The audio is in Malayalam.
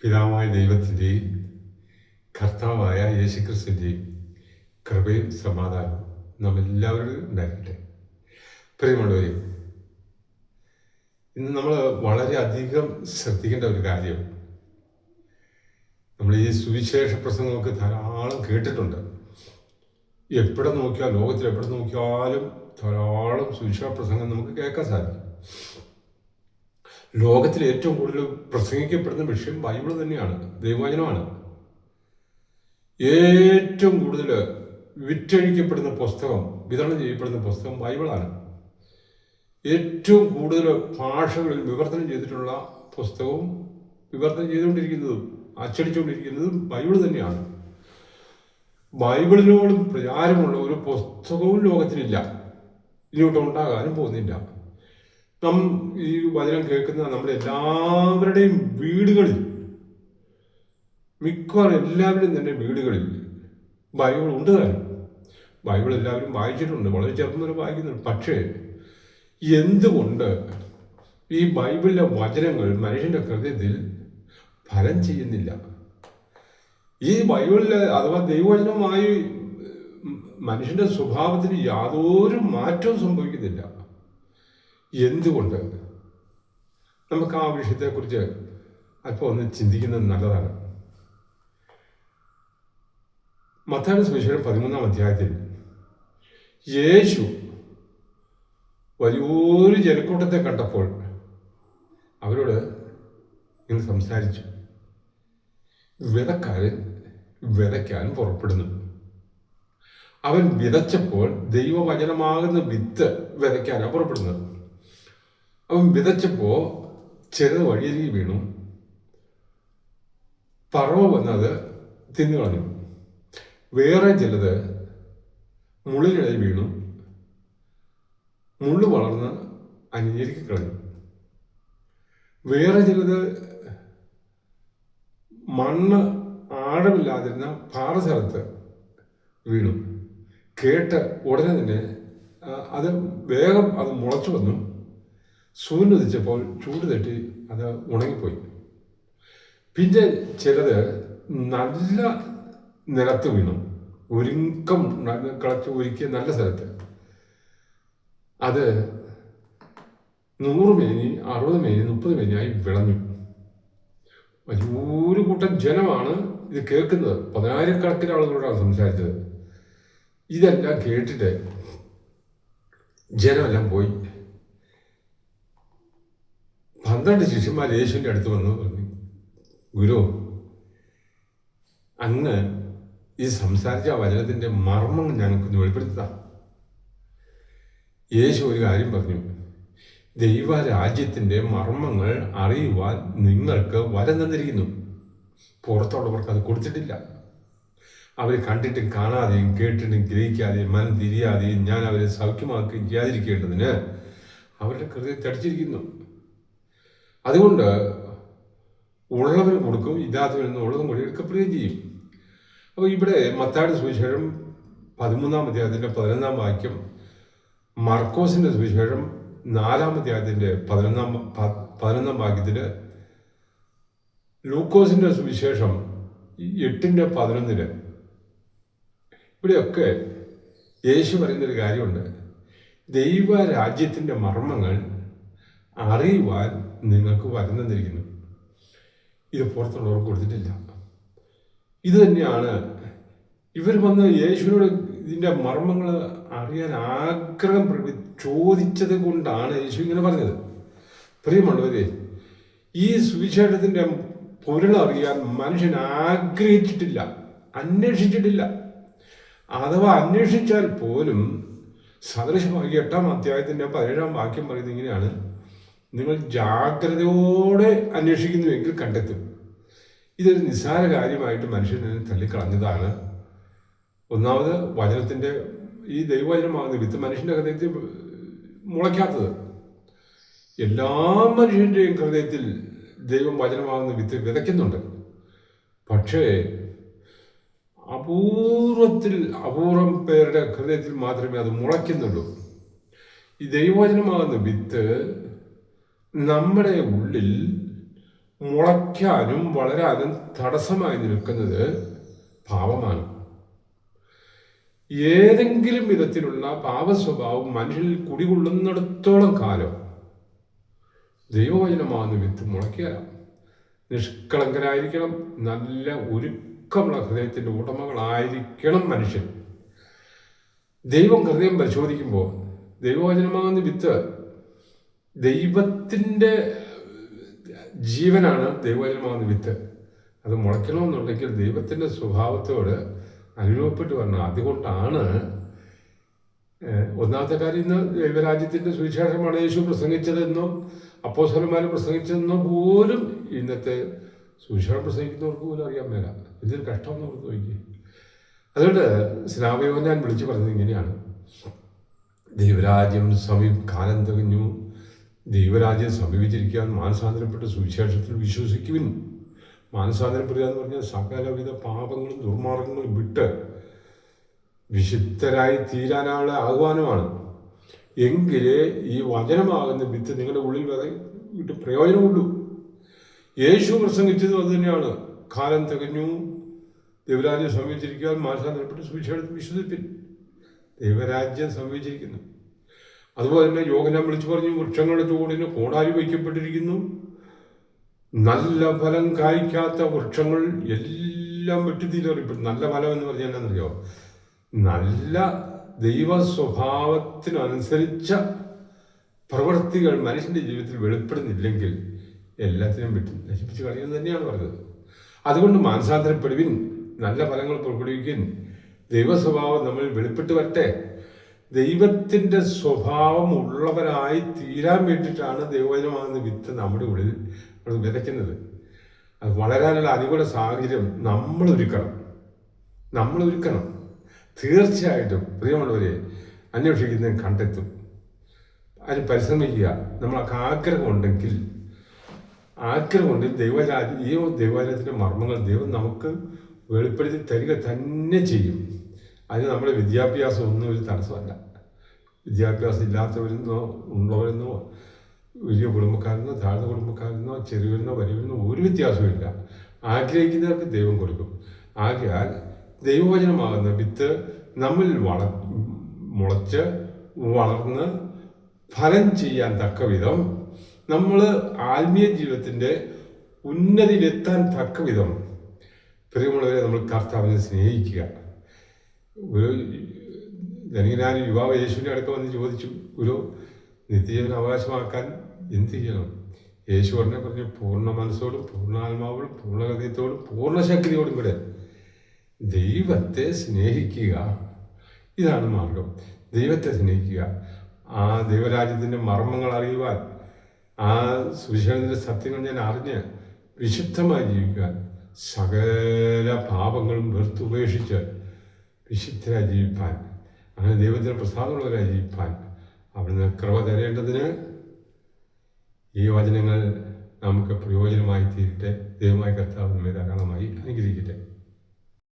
പിതാവായ ദൈവത്തിൻ്റെയും കർത്താവായ യേശുക്രിസ്തുവിൻ്റെയും കൃപയും സമാധാനവും നമ്മെല്ലാവരും ഉണ്ടാക്കട്ടെ. പ്രിയമുള്ളവരെ, ഇന്ന് നമ്മൾ വളരെയധികം ശ്രദ്ധിക്കേണ്ട ഒരു കാര്യം, നമ്മൾ ഈ സുവിശേഷ പ്രസംഗമൊക്കെ ധാരാളം കേട്ടിട്ടുണ്ട്. എവിടെ നോക്കിയാൽ, ലോകത്തിൽ എവിടെ നോക്കിയാലും ധാരാളം സുവിശേഷ പ്രസംഗം നമുക്ക് കേൾക്കാൻ സാധിക്കും. ലോകത്തിൽ ഏറ്റവും കൂടുതൽ പ്രസംഗിക്കപ്പെടുന്ന വിഷയം ബൈബിൾ തന്നെയാണ്, ദൈവവചനമാണ്. ഏറ്റവും കൂടുതൽ വിറ്റഴിക്കപ്പെടുന്ന പുസ്തകം, വിതരണം ചെയ്യപ്പെടുന്ന പുസ്തകം ബൈബിളാണ്. ഏറ്റവും കൂടുതൽ ഭാഷകളിൽ വിവർത്തനം ചെയ്തിട്ടുള്ള പുസ്തകവും വിവർത്തനം ചെയ്തുകൊണ്ടിരിക്കുന്നതും അച്ചടിച്ചുകൊണ്ടിരിക്കുന്നതും ബൈബിൾ തന്നെയാണ്. ബൈബിളിനോടും പ്രചാരമുള്ള ഒരു പുസ്തകവും ലോകത്തിലില്ല, ഇങ്ങോട്ട് ഉണ്ടാകാനും പോകുന്നില്ല. ഈ വചനം കേൾക്കുന്ന നമ്മുടെ എല്ലാവരുടെയും വീടുകളിൽ, മിക്കവാറും എല്ലാവരുടെയും തന്നെ വീടുകളിൽ ബൈബിൾ ഉണ്ട് താനും. ബൈബിൾ എല്ലാവരും വായിച്ചിട്ടുണ്ട്, വളരെ ചെറുപ്പം വരെ വായിക്കുന്നുണ്ട്. പക്ഷേ എന്തുകൊണ്ട് ഈ ബൈബിളിലെ വചനങ്ങൾ മനുഷ്യൻ്റെ ഹൃദയത്തിൽ ഫലം ചെയ്യുന്നില്ല? ഈ ബൈബിളിലെ അഥവാ ദൈവവചനമായി മനുഷ്യൻ്റെ സ്വഭാവത്തിന് യാതൊരു മാറ്റവും സംഭവിക്കുന്നില്ല. എന്തുകൊണ്ട്? നമുക്ക് ആ വിഷയത്തെക്കുറിച്ച് അല്പം ഒന്ന് ചിന്തിക്കുന്നത് നല്ലതാണ്. മത്തായിയുടെ സുവിശേഷം 13-ാം അധ്യായത്തിൽ യേശു വലിയൊരു ജനക്കൂട്ടത്തെ കണ്ടപ്പോൾ അവരോട് ഇങ്ങനെ സംസാരിച്ചു. വിതക്കാരൻ വിതയ്ക്കാൻ പുറപ്പെടുന്നു. അവൻ വിതച്ചപ്പോൾ ദൈവവചനമാകുന്ന വിത്ത് വിതയ്ക്കാനാണ് പുറപ്പെടുന്നത്. അവൻ വിതച്ചപ്പോൾ ചിലത് വഴിയരികി വീണു, പറവ വന്നത് തിന്നുകളഞ്ഞു. വേറെ ചിലത് മുള്ളിനിടയിൽ വീണു, മുള്ളു വളർന്ന് അന്യരിക്ക് കളഞ്ഞു. വേറെ ചിലത് മണ്ണ് ആഴമില്ലാതിരുന്ന പാറ സ്ഥലത്ത് വീണു. കേട്ട് ഉടനെ തന്നെ അത് വേഗം മുളച്ചു വന്നു. സൂര്യൻ ഉദിച്ചപ്പോൾ ചൂട് തട്ടി അത് ഉണങ്ങിപ്പോയി. പിന്നെ ചിലത് നല്ല നിലത്ത് വീണു, ഒരുക്കം കളച്ച് ഒരുക്കിയ നല്ല സ്ഥലത്ത്. അത് 100 മേനി, 60 മേനി, 30 മേനിയായി വിളഞ്ഞു. വലിയൊരു കൂട്ടം ജനമാണ് ഇത് കേൾക്കുന്നത്. 10,000-കണക്കിന് ആളുകളോടാണ് സംസാരിച്ചത്. ഇതെല്ലാം കേട്ടിട്ട് ജനമെല്ലാം പോയി. 12 ശിഷ്യന്മാർ യേശുവിൻ്റെ അടുത്ത് വന്ന് പറഞ്ഞു, ഗുരു, അങ്ങ് ഈ സംസാരിച്ച ആ വചനത്തിൻ്റെ മർമ്മം ഞങ്ങൾക്ക് വെളിപ്പെടുത്താം. യേശു ഒരു കാര്യം പറഞ്ഞു, ദൈവരാജ്യത്തിൻ്റെ മർമ്മങ്ങൾ അറിയുവാൻ നിങ്ങൾക്ക് വരം തന്നിരിക്കുന്നു. പുറത്തുള്ളവർക്ക് അത് കൊടുത്തിട്ടില്ല. അവർ കണ്ടിട്ടും കാണാതെയും കേട്ടിട്ടും ഗ്രഹിക്കാതെയും മനം തിരിയാതെയും ഞാൻ അവരെ സൗഖ്യമാക്കുകയും ചെയ്യാതിരിക്കേണ്ടതിന് അവരുടെ ഹൃദയം തടിച്ചിരിക്കുന്നു. അതുകൊണ്ട് ഉള്ളവന് കൊടുക്കും, ഇല്ലാത്തവരിൽ നിന്ന് ഉള്ളതും കൂടി എടുക്കപ്പെടുകയും ചെയ്യും. അപ്പോൾ ഇവിടെ മത്തായിയുടെ സുവിശേഷം 13-ാം അധ്യായത്തിൻ്റെ 11-ാം വാക്യം, മർക്കോസിൻ്റെ സുവിശേഷം 4-ാം അധ്യായത്തിൻ്റെ 11-ാം വാക്യത്തിൽ, ലൂക്കോസിൻ്റെ സുവിശേഷം 8-ന്റെ 11-ല് ഇവിടെയൊക്കെ യേശു പറയുന്നൊരു കാര്യമുണ്ട്. ദൈവരാജ്യത്തിൻ്റെ മർമ്മങ്ങൾ അറിയുവാൻ നിങ്ങൾക്ക് വരം തന്നിരിക്കുന്നു. ഇത് പുറത്തുള്ളവർക്ക് കൊടുത്തിട്ടില്ല. ഇത് തന്നെയാണ് ഇവർ വന്ന് യേശുവിനോട് ഇതിൻ്റെ മർമ്മങ്ങൾ അറിയാൻ ആഗ്രഹം ചോദിച്ചത് കൊണ്ടാണ് യേശു ഇങ്ങനെ പറഞ്ഞത്. പ്രിയമുള്ളവരെ, ഈ സുവിശേഷത്തിൻ്റെ പൊരുളറിയാൻ മനുഷ്യൻ ആഗ്രഹിച്ചിട്ടില്ല, അന്വേഷിച്ചിട്ടില്ല. അഥവാ അന്വേഷിച്ചാൽ പോലും സദൃശമായി 8-ാം അധ്യായത്തിൻ്റെ 17-ാം വാക്യം പറയുന്നത് ഇങ്ങനെയാണ്: നിങ്ങൾ ജാഗ്രതയോടെ അന്വേഷിക്കുന്നുവെങ്കിൽ കണ്ടെത്തും. ഇതൊരു നിസ്സാര കാര്യമായിട്ട് മനുഷ്യനെ തള്ളിക്കളഞ്ഞതാണ്. ഒന്നാമത് വചനത്തിൻ്റെ ഈ ദൈവവചനമാകുന്ന വിത്ത് മനുഷ്യൻ്റെ ഹൃദയത്തിൽ മുളയ്ക്കാത്തത്. എല്ലാ മനുഷ്യൻ്റെയും ഹൃദയത്തിൽ ദൈവം വചനമാകുന്ന വിത്ത് വിതയ്ക്കുന്നുണ്ട്. പക്ഷേ അപൂർവം പേരുടെ ഹൃദയത്തിൽ മാത്രമേ അത് മുളയ്ക്കുന്നുള്ളൂ. ഈ ദൈവവചനമാകുന്ന വിത്ത് നമ്മുടെ ഉള്ളിൽ മുളയ്ക്കാനും വളരാനും തടസ്സമായി നിൽക്കുന്നത് പാപമാണ്. ഏതെങ്കിലും വിധത്തിലുള്ള പാപസ്വഭാവം മനുഷ്യനിൽ കുടികൊള്ളുന്നിടത്തോളം കാലം ദൈവവചനമാകുന്ന വിത്ത് മുളയ്ക്കുക. നിഷ്കളങ്കരായിരിക്കണം, നല്ല ഒരുക്കമുള്ള ഹൃദയത്തിൻ്റെ ഉടമകളായിരിക്കണം മനുഷ്യൻ. ദൈവം ഹൃദയം പരിശോധിക്കുമ്പോൾ ദൈവവചനമാകുന്ന വിത്ത് ദൈവത്തിൻ്റെ ജീവനാണ്. ദൈവവചനമാകുന്ന വിത്ത് അത് മുളയ്ക്കണമെന്നുണ്ടെങ്കിൽ ദൈവത്തിൻ്റെ സ്വഭാവത്തോട് അനുരൂപപ്പെട്ട് വരണം. അതുകൊണ്ടാണ് ഒന്നാമത്തെ കാര്യം, ഇന്ന് ദൈവരാജ്യത്തിൻ്റെ സുവിശേഷമാണ് യേശു പ്രസംഗിച്ചതെന്നോ അപ്പോസ്തലന്മാർ പ്രസംഗിച്ചതെന്നോ പോലും ഇന്നത്തെ സുവിശേഷം പ്രസംഗിക്കുന്നവർക്ക് പോലും അറിയാൻ മേല. എന്തൊരു കഷ്ടമെന്ന് ഓർത്ത് നോക്കി. അതുകൊണ്ട് സ്നാപയോഹന്നാൻ വിളിച്ചു പറഞ്ഞത് ഇങ്ങനെയാണ്: ദൈവരാജ്യം കാലം തികഞ്ഞു, ദൈവരാജ്യം സമീപിച്ചിരിക്കാൻ മാനസാന്തരപ്പെട്ട് സുവിശേഷത്തിൽ വിശ്വസിക്കുവിൻ. മാനസാന്തരപ്പെടുക എന്ന് പറഞ്ഞാൽ സകലവിധ പാപങ്ങളും ദുർമാർഗങ്ങളും വിട്ട് വിശുദ്ധരായി തീരാനുള്ള ആഹ്വാനമാണ്. എങ്കിലേ ഈ വചനമാകുന്ന വിത്ത് നിങ്ങളുടെ ഉള്ളിൽ വിട്ട് പ്രയോജനമുള്ളൂ. യേശു പ്രസംഗിച്ചതും അത് തന്നെയാണ്: കാലം തികഞ്ഞു, ദൈവരാജ്യം സമീപിച്ചിരിക്കാൻ മാനസാന്തരപ്പെട്ട് സുവിശേഷത്തിൽ വിശ്വസിപ്പിൻ. ദൈവരാജ്യം സമീപിച്ചിരിക്കുന്നു. അതുപോലെ തന്നെ യോഹന്നാൻ വിളിച്ചു പറഞ്ഞു: വൃക്ഷങ്ങളുടെ ചുവടിന് കോടാലി വയ്ക്കപ്പെട്ടിരിക്കുന്നു. നല്ല ഫലം കായ്ക്കാത്ത വൃക്ഷങ്ങൾ എല്ലാം വെട്ടിത്തീരറിയപ്പെടും. നല്ല ഫലം എന്ന് പറഞ്ഞാൽ എന്നാണെന്നറിയോ? നല്ല ദൈവ സ്വഭാവത്തിനനുസരിച്ച പ്രവൃത്തികൾ മനുഷ്യൻ്റെ ജീവിതത്തിൽ വെളിപ്പെടുന്നില്ലെങ്കിൽ എല്ലാത്തിനും നശിപ്പിച്ച് കളയുന്നത് തന്നെയാണ് പറഞ്ഞത്. അതുകൊണ്ട് മാനസാന്തരപ്പെടുവിൻ, നല്ല ഫലങ്ങൾ പുറപ്പെടുവിക്കുവിൻ. ദൈവസ്വഭാവം നമ്മൾ വെളിപ്പെട്ട് വരട്ടെ. ദൈവത്തിൻ്റെ സ്വഭാവം ഉള്ളവരായി തീരാൻ വേണ്ടിയിട്ടാണ് ദൈവവചനമാകുന്ന വിത്ത് നമ്മുടെ ഉള്ളിൽ വിതയ്ക്കുന്നത്. അത് വളരാനുള്ള അനുകൂല സാഹചര്യം നമ്മൾ ഒരുക്കണം. തീർച്ചയായിട്ടും പ്രിയമുള്ളവരെ, അന്വേഷിക്കുന്നതിന് കണ്ടെത്തും. അതിന് പരിശ്രമിക്കുക. നമ്മൾക്ക് ആഗ്രഹമുണ്ടെങ്കിൽ ദൈവരാജ്യത്തിൻ്റെ മർമ്മങ്ങൾ ദൈവം നമുക്ക് വെളിപ്പെടുത്തി തരിക തന്നെ ചെയ്യും. അതിന് നമ്മുടെ വിദ്യാഭ്യാസം ഒന്നും ഒരു തടസ്സമല്ല. വിദ്യാഭ്യാസം ഇല്ലാത്തവരെന്നോ ഉള്ളവരെന്നോ വലിയ കുടുംബക്കാരെന്നോ താഴ്ന്ന കുടുംബക്കാരെന്നോ ചെറുവരെന്നോ വലിയവരെന്നോ ഒരു വ്യത്യാസവുമില്ല. ആഗ്രഹിക്കുന്നവർക്ക് ദൈവം കൊടുക്കും. ആകയാൽ ദൈവവചനമാകുന്ന വിത്ത് നമ്മിൽ മുളച്ച് വളർന്ന് ഫലം ചെയ്യാൻ തക്ക വിധം, നമ്മൾ ആത്മീയ ജീവിതത്തിൻ്റെ ഉന്നതിയിലെത്താൻ തക്ക വിധം പ്രിയമുള്ളവരെ നമ്മൾ കർത്താവിനെ സ്നേഹിക്കുക. ഒരു ധനികനായ യുവാവ് യേശുവിൻ്റെ അടുക്ക വന്ന് ചോദിച്ചു: ഒരു നിത്യജീവൻ അവകാശമാക്കാൻ എന്ത് ചെയ്യണം? യേശു പറഞ്ഞു, പൂർണ്ണ മനസ്സോടും പൂർണ്ണാത്മാവോടും പൂർണ്ണ ഹൃദയത്തോടും പൂർണ്ണ ശക്തിയോടും കൂടെ ദൈവത്തെ സ്നേഹിക്കുക. ഇതാണ് മാർഗം. ദൈവത്തെ സ്നേഹിക്കുക. ആ ദൈവരാജ്യത്തിൻ്റെ മർമ്മങ്ങൾ അറിയുവാൻ, ആ സുവിശേഷത്തിൻ്റെ സത്യങ്ങൾ ഞാൻ അറിഞ്ഞ് വിശുദ്ധമായി ജീവിക്കാൻ, സകല പാപങ്ങളും വെറുത്തുപേക്ഷിച്ച് വിശുദ്ധരായി ജീവിപ്പാൻ, അങ്ങനെ ദൈവത്തിന് പ്രസാദമുള്ളവരായി ജീവിപ്പാൻ അവിടുന്ന് കൃപ തരേണ്ടതിന് ഈ വചനങ്ങൾ നമുക്ക് പ്രയോജനമായി തീരട്ടെ. ദൈവമായ കർത്താവ് നമ്മെ ധാരാളമായി അനുഗ്രഹിക്കട്ടെ.